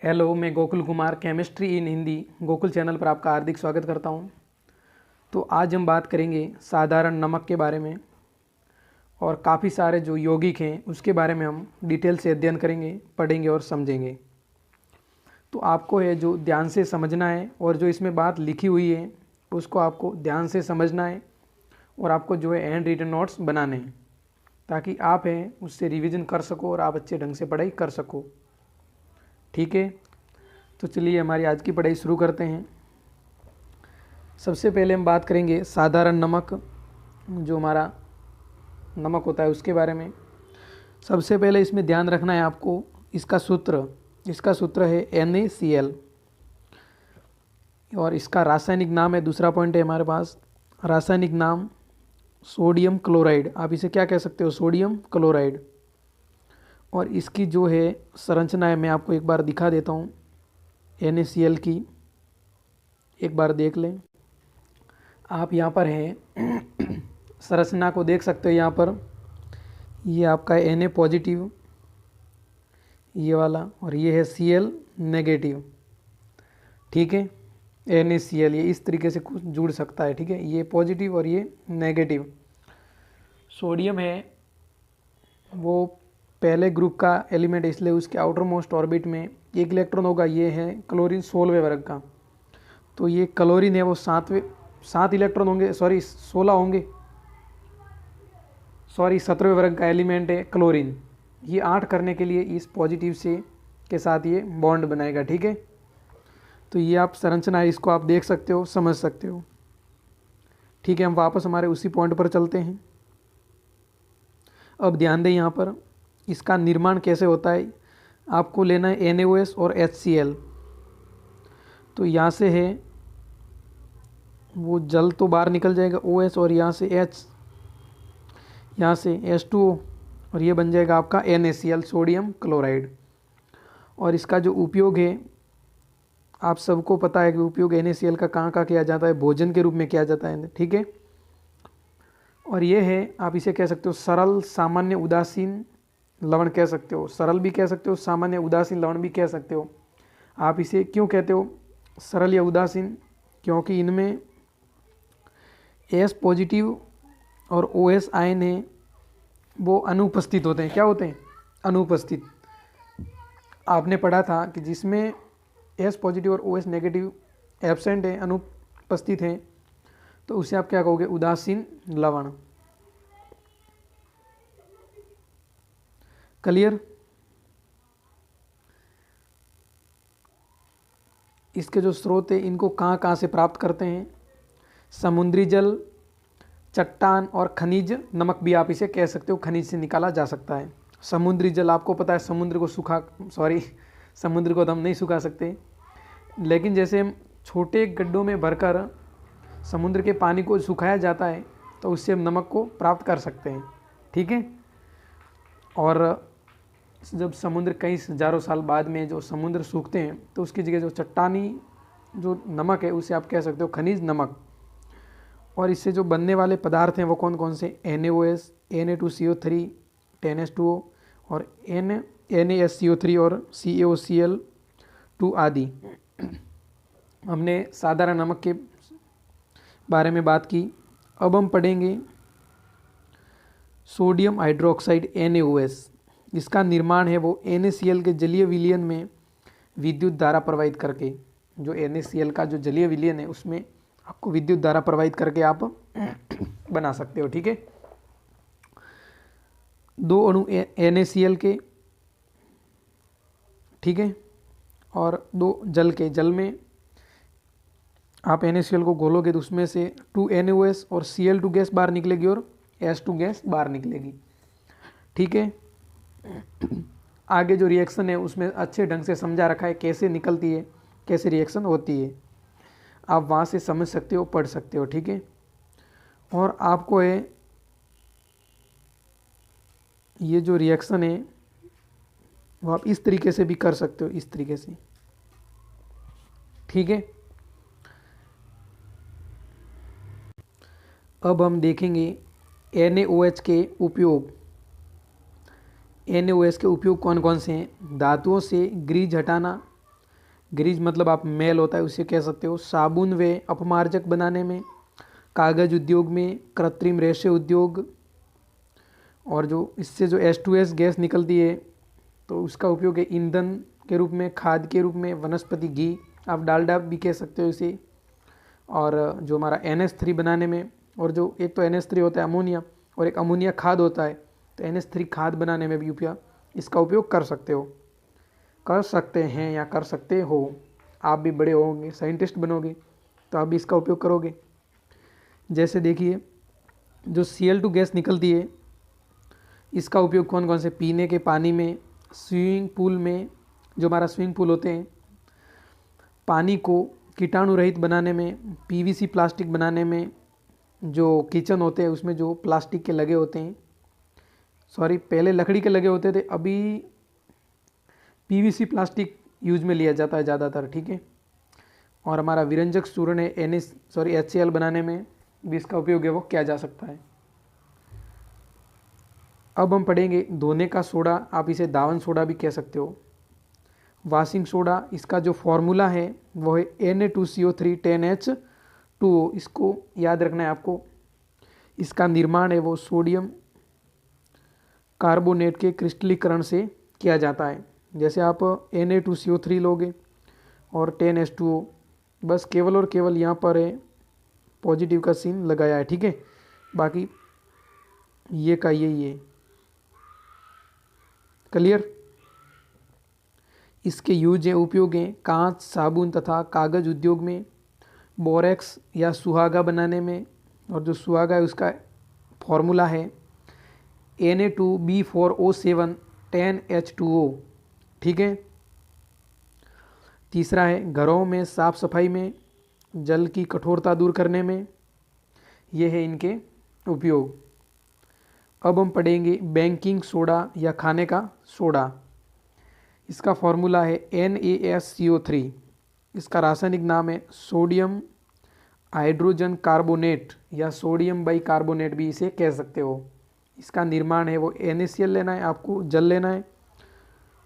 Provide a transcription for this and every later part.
Hello, मैं Gokul Kumar chemistry in Hindi Gokul channel पर आपका हार्दिक स्वागत करता हूं। तो आज हम बात करेंगे साधारण नमक के बारे में और काफ़ी सारे जो यौगिक हैं उसके बारे में हम डिटेल से अध्ययन करेंगे, पढ़ेंगे और समझेंगे। तो आपको है जो ध्यान से समझना है और जो इसमें बात लिखी हुई है उसको आपको ध्यान से समझना है और आपको जो है हैंड रिटन नोट्स बनाने हैं ताकि आप हैं उससे रिवीजन कर सको और आप अच्छे ढंग से पढ़ाई कर सको। ठीक है, तो चलिए हमारी आज की पढ़ाई शुरू करते हैं। सबसे पहले हम बात करेंगे साधारण नमक, जो हमारा नमक होता है उसके बारे में। सबसे पहले इसमें ध्यान रखना है आपको इसका सूत्र है NaCl और इसका रासायनिक नाम है, दूसरा पॉइंट है हमारे पास, रासायनिक नाम सोडियम क्लोराइड। आप इसे क्या कह सकते हो? Sodium chloride. और इसकी जो है संरचना है मैं आपको एक बार दिखा देता हूँ। NaCl की एक बार देख लें। आप यहाँ पर हैं संरचना को देख सकते हो। यहाँ पर ये आपका Na पॉजिटिव, ये वाला, और ये है Cl नेगेटिव। ठीक है, NaCl ये इस तरीके से कुछ जुड़ सकता है। ठीक है, ये पॉजिटिव और ये नेगेटिव। सोडियम है वो पहले ग्रुप का एलिमेंट, इसलिए उसके आउटर मोस्ट ऑर्बिट में एक इलेक्ट्रॉन होगा। ये है क्लोरीन 16वें वर्ग का। तो ये क्लोरीन है वो 7 इलेक्ट्रॉन होंगे, 16 होंगे, 17वें वर्ग का एलिमेंट है क्लोरीन। ये 8 करने के लिए इस पॉजिटिव से के साथ ये बॉन्ड बनाएगा। ठीक है, तो ये आप संरचना है, इसको आप देख सकते हो, समझ सकते हो। ठीक है, हम वापस हमारे उसी पॉइंट पर चलते हैं। अब ध्यान दें यहाँ पर इसका निर्माण कैसे होता है। आपको लेना है NaOH और HCl। तो यहाँ से है वो जल तो बाहर निकल जाएगा OH, और यहाँ से H, यहाँ से H2O, और ये बन जाएगा आपका NaCl सोडियम क्लोराइड। और इसका जो उपयोग है आप सबको पता है कि उपयोग NaCl का कहाँ कहाँ किया जाता है? भोजन के रूप में किया जाता है। ठीक है, और ये है, आप इसे कह सकते हो सरल सामान्य उदासीन लवण कह सकते हो। सरल भी कह सकते हो, सामान्य उदासीन लवण भी कह सकते हो। आप इसे क्यों कहते हो सरल या उदासीन? क्योंकि इनमें H पॉजिटिव और OH आयन है वो अनुपस्थित होते हैं। क्या होते हैं? अनुपस्थित। आपने पढ़ा था कि जिसमें H पॉजिटिव और OH नेगेटिव एब्सेंट है, अनुपस्थित हैं, तो उसे आप क्या कहोगे? उदासीन लवण। क्लियर? इसके जो स्रोत है इनको कहाँ कहाँ से प्राप्त करते हैं? समुद्री जल, चट्टान और खनिज नमक भी आप इसे कह सकते हो, खनिज से निकाला जा सकता है। समुद्री जल आपको पता है, समुद्र को तो हम नहीं सुखा सकते, लेकिन जैसे हम छोटे गड्ढों में भरकर समुद्र के पानी को सुखाया जाता है तो उससे हम नमक को प्राप्त कर सकते हैं। ठीक है, और जब समुद्र कई हजारों साल बाद में जो समुद्र सूखते हैं तो उसकी जगह जो चट्टानी जो नमक है उसे आप कह सकते हो खनिज नमक। और इससे जो बनने वाले पदार्थ हैं वो कौन कौन से? NaOH, Na2CO3, 10H2O और NaSCO3 और CaOCl2 आदि। हमने साधारण नमक के बारे में बात की। अब हम पढ़ेंगे सोडियम हाइड्रोक्साइड NaOH। इसका निर्माण है वो NaCl के जलीय विलयन में विद्युत धारा प्रवाहित करके। जो NaCl का जो जलीय विलयन है उसमें आपको विद्युत धारा प्रवाहित करके आप बना सकते हो। ठीक है, 2 अणु NaCl के, ठीक है, और 2 जल के। जल में आप NaCl को घोलोगे तो उसमें से 2 NaOH और Cl2 गैस बाहर निकलेगी और H2 गैस बाहर निकलेगी। ठीक है, आगे जो रिएक्शन है उसमें अच्छे ढंग से समझा रखा है कैसे निकलती है, कैसे रिएक्शन होती है। आप वहाँ से समझ सकते हो, पढ़ सकते हो। ठीक है, और आपको है ये जो रिएक्शन है वो आप इस तरीके से भी कर सकते हो, इस तरीके से। ठीक है, अब हम देखेंगे NaOH के उपयोग। NaOH के उपयोग कौन कौन से हैं? धातुओं से ग्रीज हटाना, ग्रीज मतलब आप मैल होता है उसे कह सकते हो। साबुन व अपमार्जक बनाने में, कागज उद्योग में, कृत्रिम रेशे उद्योग, और जो इससे जो H2S गैस निकलती है तो उसका उपयोग है ईंधन के रूप में, खाद के रूप में, वनस्पति घी, आप डालडा भी कह सकते हो इसे। और जो हमारा NH3 बनाने में, और जो एक तो NH3 होता है अमोनिया, और एक अमोनिया खाद होता है, तो NH3 खाद बनाने में भी इसका उपयोग कर सकते हो, कर सकते हैं या कर सकते हो। आप भी बड़े होंगे, साइंटिस्ट बनोगे तो आप भी इसका उपयोग करोगे। जैसे देखिए जो Cl2 गैस निकलती है इसका उपयोग कौन कौन से, पीने के पानी में, स्विमिंग पूल में, जो हमारा स्विमिंग पूल होते हैं, पानी को कीटाणु रहित बनाने में, PVC प्लास्टिक बनाने में, जो किचन होते हैं उसमें जो प्लास्टिक के लगे होते हैं, सॉरी पहले लकड़ी के लगे होते थे, अभी PVC प्लास्टिक यूज में लिया जाता है ज़्यादातर, ठीक है। और हमारा विरंजक चूर्ण है HCl बनाने में भी इसका उपयोग है वो किया जा सकता है। अब हम पढ़ेंगे धोने का सोडा, आप इसे दावन सोडा भी कह सकते हो। वॉशिंग सोडा, इसका जो फॉर्मूला है वो है Na2CO3 10H2O, इसको याद रखना है आपको। इसका निर्माण है वो सोडियम कार्बोनेट के क्रिस्टलीकरण से किया जाता है। जैसे आप Na2CO3 लोगे और 10H2O, बस केवल और केवल यहाँ पर है पॉजिटिव का सीन लगाया है, ठीक है, बाकी ये का यही है। क्लियर। इसके यूज हैं, उपयोग हैं कांच, साबुन तथा कागज उद्योग में, बोरेक्स या सुहागा बनाने में, और जो सुहागा है उसका फॉर्मूला है Na2B4O7 10H2O, ठीक है। तीसरा है घरों में साफ सफाई में, जल की कठोरता दूर करने में, ये है इनके उपयोग। अब हम पढ़ेंगे बेकिंग सोडा या खाने का सोडा। इसका फॉर्मूला है NaSCO3, इसका रासायनिक नाम है सोडियम हाइड्रोजन कार्बोनेट या सोडियम बाइकार्बोनेट भी इसे कह सकते हो। इसका निर्माण है वो NaCl लेना है, आपको जल लेना है,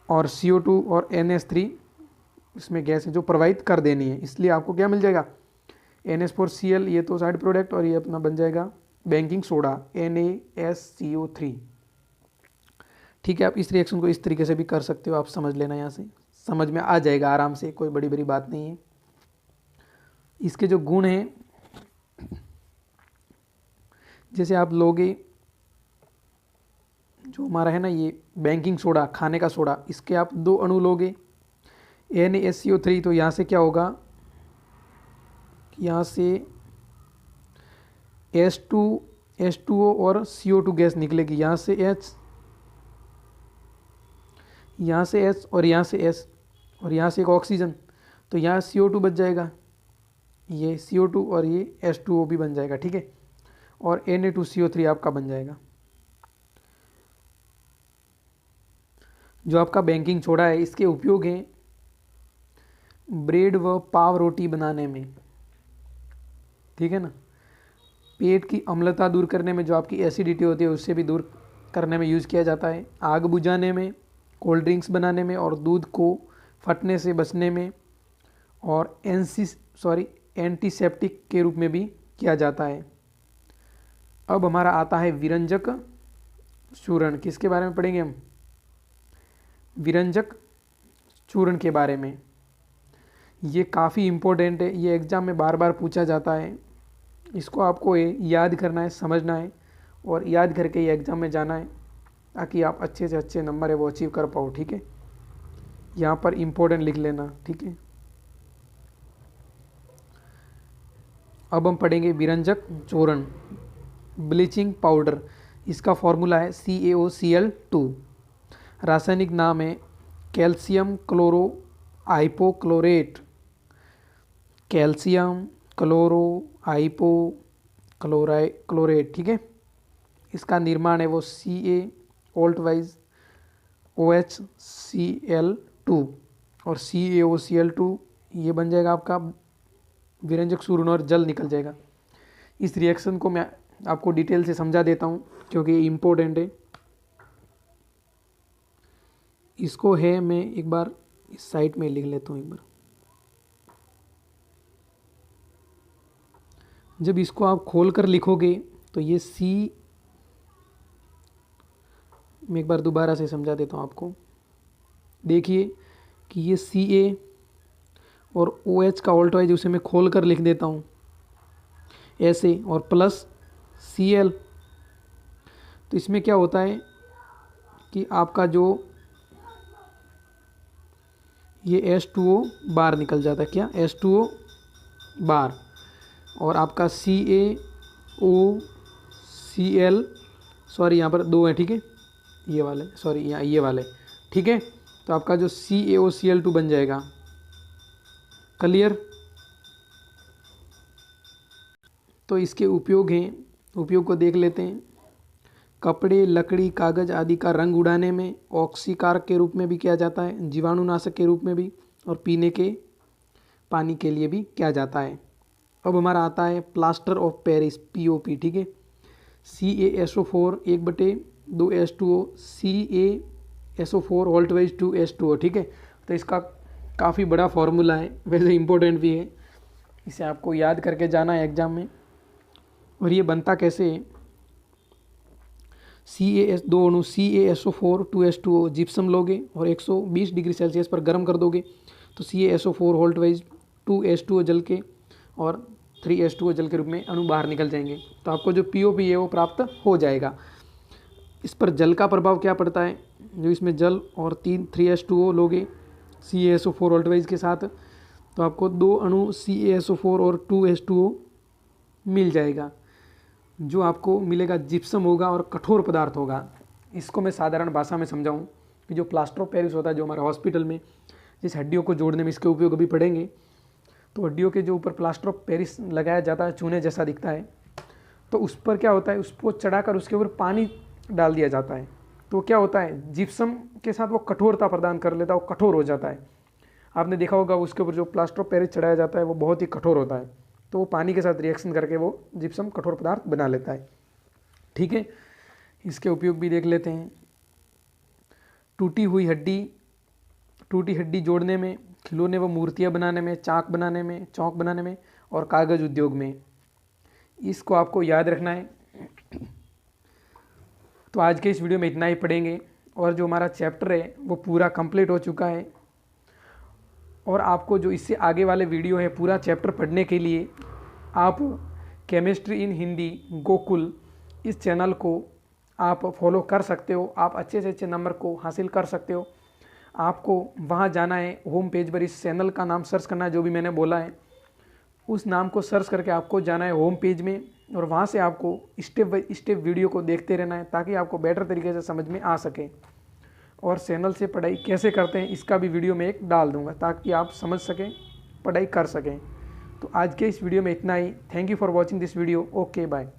और CO2 और NH3 इसमें गैस है जो प्रवाहित कर देनी है। इसलिए आपको क्या मिल जाएगा, NH4Cl, ये तो साइड प्रोडक्ट, और ये अपना बन जाएगा बेकिंग सोडा NaSCO3, ठीक है। आप इस रिएक्शन को इस तरीके से भी कर सकते हो, आप समझ लेना, यहाँ से समझ में आ जाएगा आराम से, कोई बड़ी बड़ी बात नहीं है। इसके जो गुण हैं, जैसे आप लोगे जो हमारा है ना ये बेकिंग सोडा, खाने का सोडा, इसके आप 2 अणु लोगे NaSCO3, तो यहाँ से क्या होगा, यहाँ से H2O और CO2 गैस निकलेगी, यहाँ से H, यहाँ से H और यहाँ से S, और यहाँ से एक ऑक्सीजन, तो यहाँ CO2 बच जाएगा, ये CO2 और ये H2O भी बन जाएगा, ठीक है, और Na2CO3 आपका बन जाएगा। जो आपका बेकिंग सोडा है इसके उपयोग हैं ब्रेड व पाव रोटी बनाने में, ठीक है ना, पेट की अम्लता दूर करने में, जो आपकी एसिडिटी होती है उससे भी दूर करने में यूज़ किया जाता है, आग बुझाने में, कोल्ड ड्रिंक्स बनाने में, और दूध को फटने से बचने में, और एंटीसेप्टिक के रूप में भी किया जाता है। अब हमारा आता है विरंजक चूर्ण, किसके बारे में पढ़ेंगे हम, विरंजक चूर्ण के बारे में। ये काफ़ी इम्पोर्टेंट है, ये एग्ज़ाम में बार बार पूछा जाता है, इसको आपको याद करना है, समझना है, और याद करके ये एग्ज़ाम में जाना है, ताकि आप अच्छे से अच्छे नंबर है वो अचीव कर पाओ, ठीक है। यहाँ पर इम्पोर्टेंट लिख लेना, ठीक है। अब हम पढ़ेंगे विरंजक चूर्ण, ब्लीचिंग पाउडर, इसका फॉर्मूला है CaOCl2, रासायनिक नाम है calcium chloro हाइपोक्लोरेट, calcium chloro hypo chlorate, ठीक है। इसका निर्माण है वो CaOHCl2 और CaOCl2, ये बन जाएगा आपका विरंजक चूर्ण और जल निकल जाएगा। इस रिएक्शन को मैं आपको डिटेल से समझा देता हूँ क्योंकि ये इम्पोर्टेंट है। इसको है मैं एक बार इस साइट में लिख लेता हूँ एक बार, जब इसको आप खोल कर लिखोगे तो ये मैं एक बार दोबारा से समझा देता हूँ आपको। देखिए कि ये Ca और OH का ऑल्ट वाइज उसे मैं खोल कर लिख देता हूँ ऐसे, और प्लस Cl। तो इसमें क्या होता है कि आपका जो ये H2O बार निकल जाता है, क्या H2O बार, और आपका CaOCl, सॉरी यहाँ पर दो है, ठीक है, ये वाले, सॉरी यहाँ ये वाले, ठीक है। तो आपका जो CaOCl2 बन जाएगा। क्लियर। तो इसके उपयोग हैं, उपयोग को देख लेते हैं। कपड़े, लकड़ी, कागज़ आदि का रंग उड़ाने में, ऑक्सीकारक के रूप में भी किया जाता है, जीवाणुनाशक के रूप में भी, और पीने के पानी के लिए भी किया जाता है। अब हमारा आता है प्लास्टर ऑफ पेरिस, POP, ठीक है। CaSO4 1/2H2O, CaSO4 Holt wise 2H2O, ठीक है। तो इसका काफ़ी बड़ा फॉर्मूला है, वैसे इंपॉर्टेंट भी है, इसे आपको याद करके जाना है एग्जाम में। और ये बनता कैसे है, दो अणु CaSO4 2H2O जिप्सम लोगे और 120 डिग्री सेल्सियस पर गर्म कर दोगे तो CaSO4 होल्ट वाइज 2H2O जल के और 3H2O जल के रूप में अणु बाहर निकल जाएंगे। तो आपको जो POP है वो प्राप्त हो जाएगा। इस पर जल का प्रभाव क्या पड़ता है, जो इसमें जल और 3H2O लोगे CaSO4 होल्ट वाइज के साथ, तो आपको दो अणु CaSO4 और 2H2O मिल जाएगा। जो आपको मिलेगा जिप्सम होगा और कठोर पदार्थ होगा। इसको मैं साधारण भाषा में समझाऊं कि जो प्लास्टर ऑफ पेरिस होता है, जो हमारे हॉस्पिटल में जिस हड्डियों को जोड़ने में इसके उपयोग अभी पढ़ेंगे, तो हड्डियों के जो ऊपर प्लास्टर ऑफ पेरिस लगाया जाता है, चूने जैसा दिखता है, तो उस पर क्या होता है, उसको चढ़ाकर उसके ऊपर पानी डाल दिया जाता है। तो क्या होता है, जिप्सम के साथ वो कठोरता प्रदान कर लेता है, वो कठोर हो जाता है। आपने देखा होगा उसके ऊपर जो प्लास्टर ऑफ पेरिस चढ़ाया जाता है वो बहुत ही कठोर होता है, तो वो पानी के साथ रिएक्शन करके वो जिप्सम कठोर पदार्थ बना लेता है, ठीक है। इसके उपयोग भी देख लेते हैं। टूटी हड्डी जोड़ने में, खिलौने व मूर्तियाँ बनाने में, चाक बनाने में, चौक बनाने में, और कागज़ उद्योग में। इसको आपको याद रखना है। तो आज के इस वीडियो में इतना ही पढ़ेंगे, और जो हमारा चैप्टर है वो पूरा कंप्लीट हो चुका है। और आपको जो इससे आगे वाले वीडियो है पूरा चैप्टर पढ़ने के लिए आप केमिस्ट्री इन हिंदी गोकुल इस चैनल को आप फॉलो कर सकते हो। आप अच्छे से अच्छे नंबर को हासिल कर सकते हो। आपको वहाँ जाना है, होम पेज पर इस चैनल का नाम सर्च करना है, जो भी मैंने बोला है उस नाम को सर्च करके आपको जाना है होम पेज में, और वहाँ से आपको स्टेप बाय स्टेप वीडियो को देखते रहना है ताकि आपको बेटर तरीके से समझ में आ सके। और चैनल से पढ़ाई कैसे करते हैं इसका भी वीडियो मैं एक डाल दूंगा ताकि आप समझ सकें, पढ़ाई कर सकें। तो आज के इस वीडियो में इतना ही। Thank you for watching this video. Okay bye.